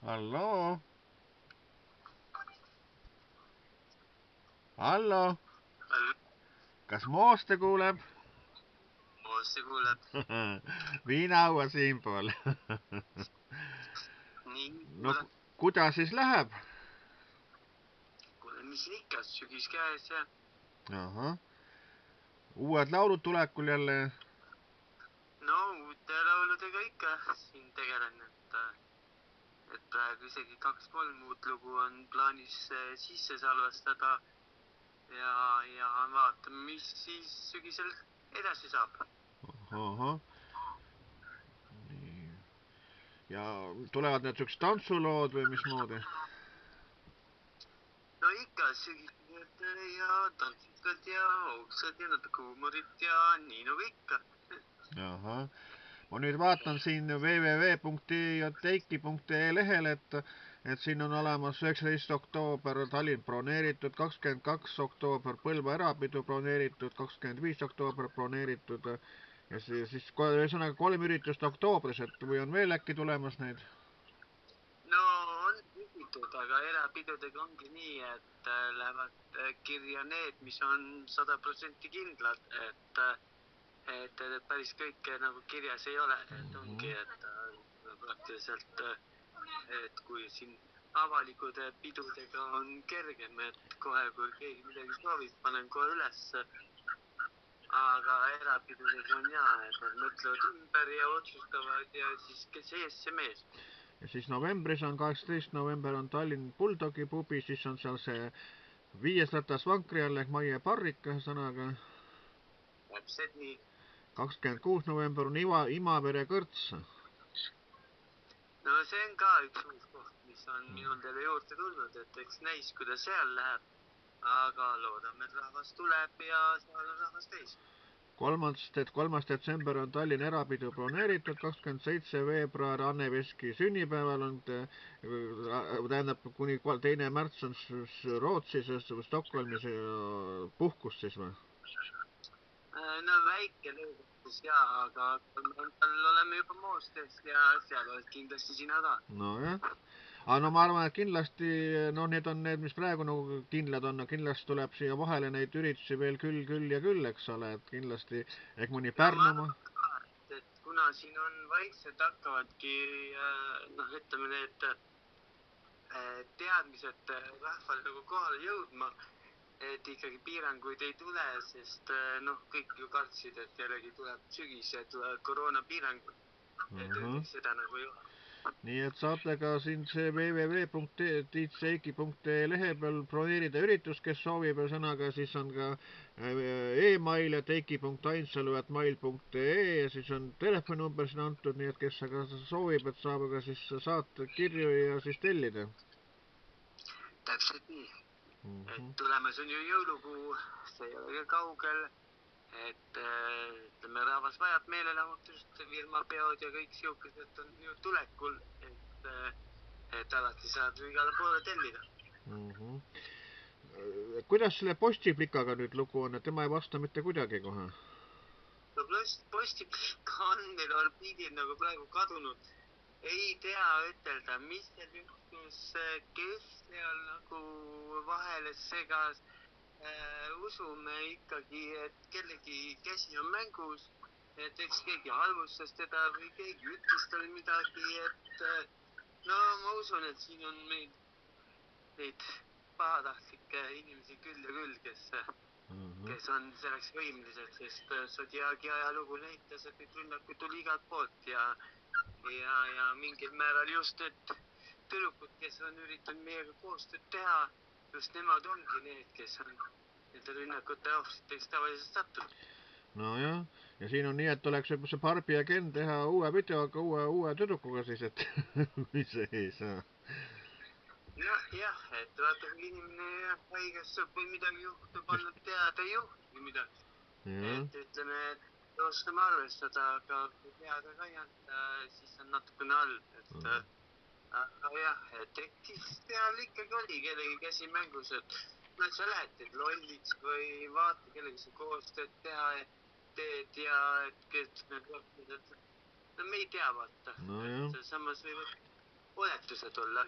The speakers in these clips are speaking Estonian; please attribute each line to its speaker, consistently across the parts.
Speaker 1: Halloo? Hallo? Kas Mooste kuuleb?
Speaker 2: Mooste kuuleb.
Speaker 1: Viinaua siinpool.
Speaker 2: Nii,
Speaker 1: No kuidas siis läheb?
Speaker 2: kuule, mis siin ikka, sügis käes ja...
Speaker 1: Ahah. Uued laulud tulekul jälle?
Speaker 2: No, uute lauludega ikka siin tegelen, et praegu isegi 2-3 uut lugu on plaanis sisse salvestada ja vaatame, mis siis sügisel edasi saab.
Speaker 1: Ahah. Nii. Ja tulevad need süksid tantsulood või mismoodi?
Speaker 2: No ikka sügised ja tantsikad ja hoogsad ja natuke huumorit ja nii nagu ikka.
Speaker 1: Ahah. Ma nüüd vaatan siin www.teiki.ee lehel, et siin on olemas 19 oktoober Tallinn broneeritud, 22 oktoober Põlva erapidu broneeritud, 25 oktoober broneeritud ja siis ühesõnaga 3 üritust oktoobris, et või on veel äkki tulemas neid?
Speaker 2: No on küsitud, aga erapidudega ongi nii, et lähevad kirja need, mis on 100% kindlad, et päris kõike nagu kirjas ei ole, et ongi, et praktiliselt, et kui siin avalikud pidudega on kergem, et kohe, kui keegi midagi soovib, panen kohe ülesse. Aga erapidudega on et nad mõtlevad ümber ja otsustavad ja siis kes ees, see mees.
Speaker 1: Ja siis novembris on 18. november on Tallinn Bulldogi pubi, siis on seal see 5. ratas vankri all ehk Maie Parrik ühesõnaga.
Speaker 2: Täpselt nii.
Speaker 1: 26. november on Imavere kõrts.
Speaker 2: No see on ka üks uus koht, mis on minul teile juurde tulnud, et eks näis, kuidas seal läheb. Aga loodame, et rahvas tuleb ja seal on rahvas täis.
Speaker 1: 3. detsember on Tallinn erapidu broneeritud, 27. veebruar Anne Veski sünnipäeval on, tähendab kuni 2. märts on Rootsis, Stockholmis puhkus siis või?
Speaker 2: No väike lõugatus jaa, aga tal oleme juba Moostes ja seal oled kindlasti sina ka.
Speaker 1: No jah. Aga no ma arvan, et kindlasti, no need on need, mis praegu nagu kindlad on, kindlasti tuleb siia vahele neid üritusi veel küll ja küll, eks ole, et kindlasti ehk mõni Pärnumaa.
Speaker 2: Et kuna siin on vaikselt hakkavadki, ütleme need teadmised rahval nagu kohale jõudma, et ikkagi piiranguid ei tule, sest kõik ju kartsid, et jällegi tuleb sügis ja tulevad koroonapiirangud, et õnneks seda nagu ei ole.
Speaker 1: Nii et saate ka siin see www.teiki.ee lehe peal broneerida üritus, kes soovib, ühesõnaga siis on ka e-mail ja teiki.ainsalu@mail.ee ja siis on telefoninumber siin antud, nii et kes aga soovib, et saab aga siis saata kirju ja siis tellida.
Speaker 2: Täpselt nii. Et tulemas on ju jõulukuu, see ei ole kaugel, et ütleme, rahvas vajab meelelahutust, firmapeod ja kõik siukesed on ju tulekul, et alati saab ju igale poole tellida.
Speaker 1: Kuidas selle postiplikaga nüüd lugu on, et tema ei vasta mitte kuidagi kohe?
Speaker 2: No postiplika on, meil on pildid nagu praegu kadunud. Ei tea ütelda, mis seal juhtus, kes seal nagu vahele segas. Usume ikkagi, et kellegi käsi on mängus, et eks keegi halvustas teda või keegi ütles talle midagi, et no ma usun, et siin on meil neid pahatahtlikke inimesi küll ja küll, kes on selleks võimelised, sest Zodiaagi ajalugu näitas, et neid rünnakuid tuli igalt poolt ja mingil määral just need tüdrukud, kes on üritanud meiega koostööd teha, just nemad ongi need, kes on nende rünnakute ohvriteks tavaliselt sattunud.
Speaker 1: Nojah, ja siin on nii, et oleks juba see Barbi ja Ken teha uue videoga, uue tüdrukuga siis, et kui see ei saa.
Speaker 2: Jah, et vaata, kui inimene haigestub või midagi juhtub, annab teada, ei juhtugi midagi. Et ütleme, et oskame arvestada, aga kui teada ka ei anda, siis on natukene halb, aga jah, et eks seal ikkagi oli kellegi käsi mängus, et sa lähed teed lolliks või vaata kellegi sa koostööd teed ja et me ei tea, vaata. Samas võivad oletused olla.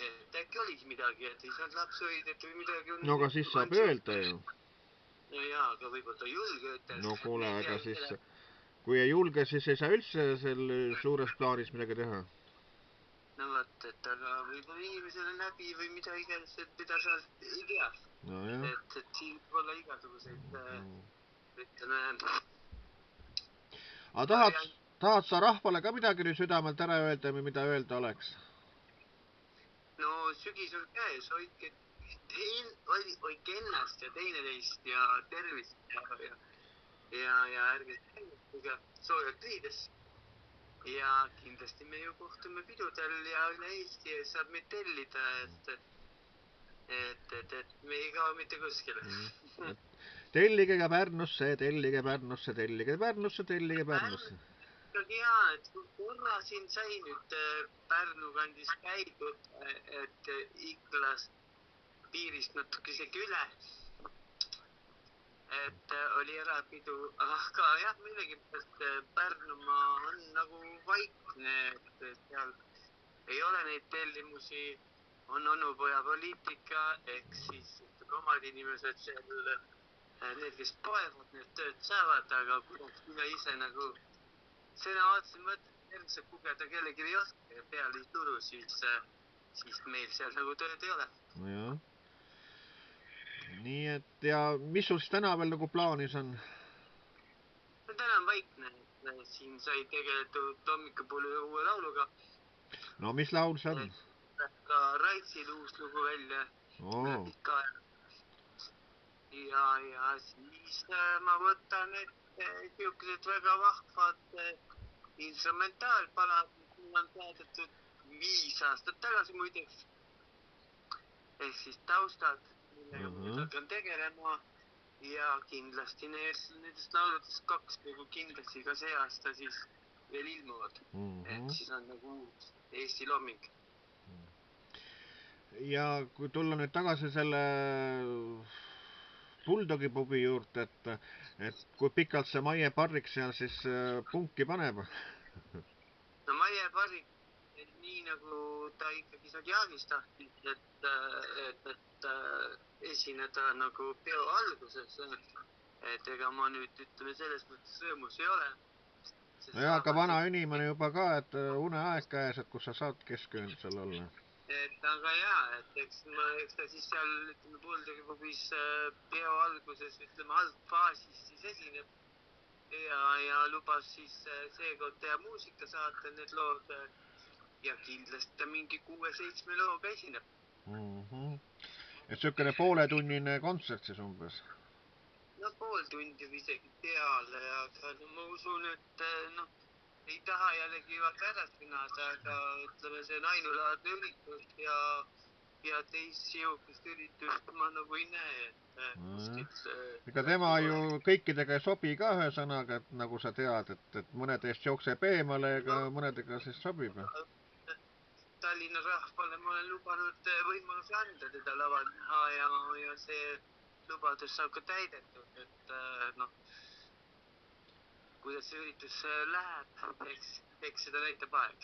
Speaker 2: Et äkki oligi midagi, et ei saanud lapsehoidjat või midagi.
Speaker 1: No aga siis saab öelda ju.
Speaker 2: No jaa, aga võib-olla ta julge ütelda.
Speaker 1: No kuule, aga siis, kui ei julge, siis ei saa üldse selle suures plaanis midagi teha.
Speaker 2: No vaat, et aga võib-olla inimesel on läbi või mida iganes, et mida sa ei tea.
Speaker 1: No jah.
Speaker 2: Et siin võib olla igasuguseid, ütleme...
Speaker 1: Aga tahad sa rahvale ka midagi nüüd südamelt ära öelda või mida öelda oleks?
Speaker 2: No sügis on käes, hoidke ennast ja teineteist ja tervist ja ärge käiga soojalt riides. Ja kindlasti me ju kohtume pidudel ja üle Eesti saab meid tellida, et me ei kao mitte kuskile.
Speaker 1: Tellige ka Pärnusse, tellige Pärnusse, tellige Pärnusse, tellige Pärnusse.
Speaker 2: Ikkagi jaa, et korra siin sai nüüd Pärnu kandis käidud, et Iklas piirist natuke isegi üle. Et oli ärapidu, aga jah, millegipärast Pärnumaa on nagu vaikne, et seal ei ole neid tellimusi, on onupoja poliitika, ehk siis omad inimesed seal, need, kes poevad, need tööd saavad, aga kuidas mina ise nagu sõna otsin mõtled, järgmise kugeda kellegi ei oska ja peale ei turu, siis meil seal nagu tööd ei ole.
Speaker 1: No jah. Nii et ja mis sul siis täna veel nagu plaanis on?
Speaker 2: No täna on vaikne, siin sai tegeletud hommikupoole uue lauluga.
Speaker 1: No mis laul see on?
Speaker 2: Ka Raitsil uus lugu välja. Ja siis ma võtan niisugused väga vahvad instrumentaalpalad, mis on saadetud 5 aastat tagasi muideks. Ehk siis taustad, millega ma hakkan tegelema ja kindlasti nendest lauludest 2 nagu kindlasti ka see aasta siis veel ilmuvad. Et siis on nagu uus Eesti looming.
Speaker 1: Ja kui tulla nüüd tagasi selle Bulldogi pubi juurde, et kui pikalt see Maie Parrik seal siis punki paneb?
Speaker 2: No Maie Parrik, nii nagu ta ikkagi seal Jaagis tahtis, et esineda nagu peo alguses, et ega ma nüüd ütleme selles mõttes rõõmus ei ole.
Speaker 1: No jah, aga vana inimene juba ka, et uneaeg käes, et kus sa saad kesköönd seal olla.
Speaker 2: Et aga jaa, et eks ta siis seal, ütleme, Bulldogi pubis peo alguses, ütleme, algfaasis siis esineb ja lubas siis seekord teha muusika saata need lood ja kindlasti ta mingi 6-7 looga esineb.
Speaker 1: Et söökene pooletunnine kontsert siis umbes?
Speaker 2: No pool tundi või isegi peale, aga ma usun, et ei taha jällegi vaata ära sõnada, aga ütleme, see on ainulaadne üritus ja teissihukest üritust ma nagu ei näe, et
Speaker 1: ega tema ju kõikidega ei sobi ka ühe sõnaga, et nagu sa tead, et mõnedest jookseb eemale, ega mõnedega siis sobib.
Speaker 2: Tallinna rahvale ma olen lubanud võimaluse anda teda laval näha ja see lubadus saab ka täidetud, et kuidas see üritus läheb, eks seda näitab aeg.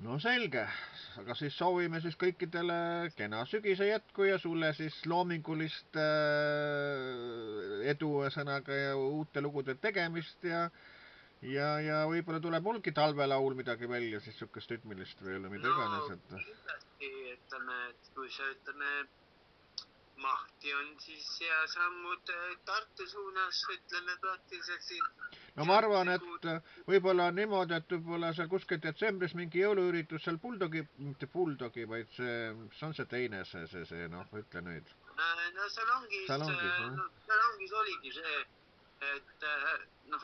Speaker 1: No selge, aga siis soovime siis kõikidele kena sügise jätku ja sulle siis loomingulist edu sõnaga ja uute lugude tegemist ja võib-olla tuleb mulgi talvelaul midagi välja, siis sükest rütmilist või mida iganes.
Speaker 2: No kindlasti, ütleme, et kui sa ütleme mahti on siis ja sammud Tartu suunas, ütleme praktiliselt siin.
Speaker 1: No ma arvan, et võib-olla on niimoodi, et võib-olla seal kuskil detsembris mingi jõuluüritus seal Bulldogi, mitte Bulldogi, vaid see on see teine, see ütle nüüd.
Speaker 2: No Salongis oligi see, et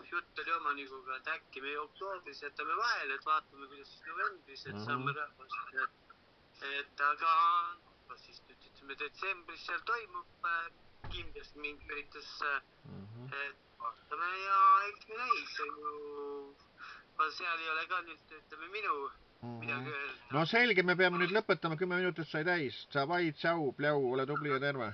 Speaker 2: jutt oli omanikuga, et äkki me oktoobris jätame vahele, et vaatame, kuidas siis novembris, et saame rahvast. Et aga siis nüüd ütleme detsembris seal toimub kindlasti mingi üritus, et vaatame ja eks me näis, seal ei ole ka nüüd, ütleme, minu midagi öelda.
Speaker 1: No selge, me peame nüüd lõpetama, 10 minutit sai täis. Davai, tšau, pljau, ole tubli ja terve.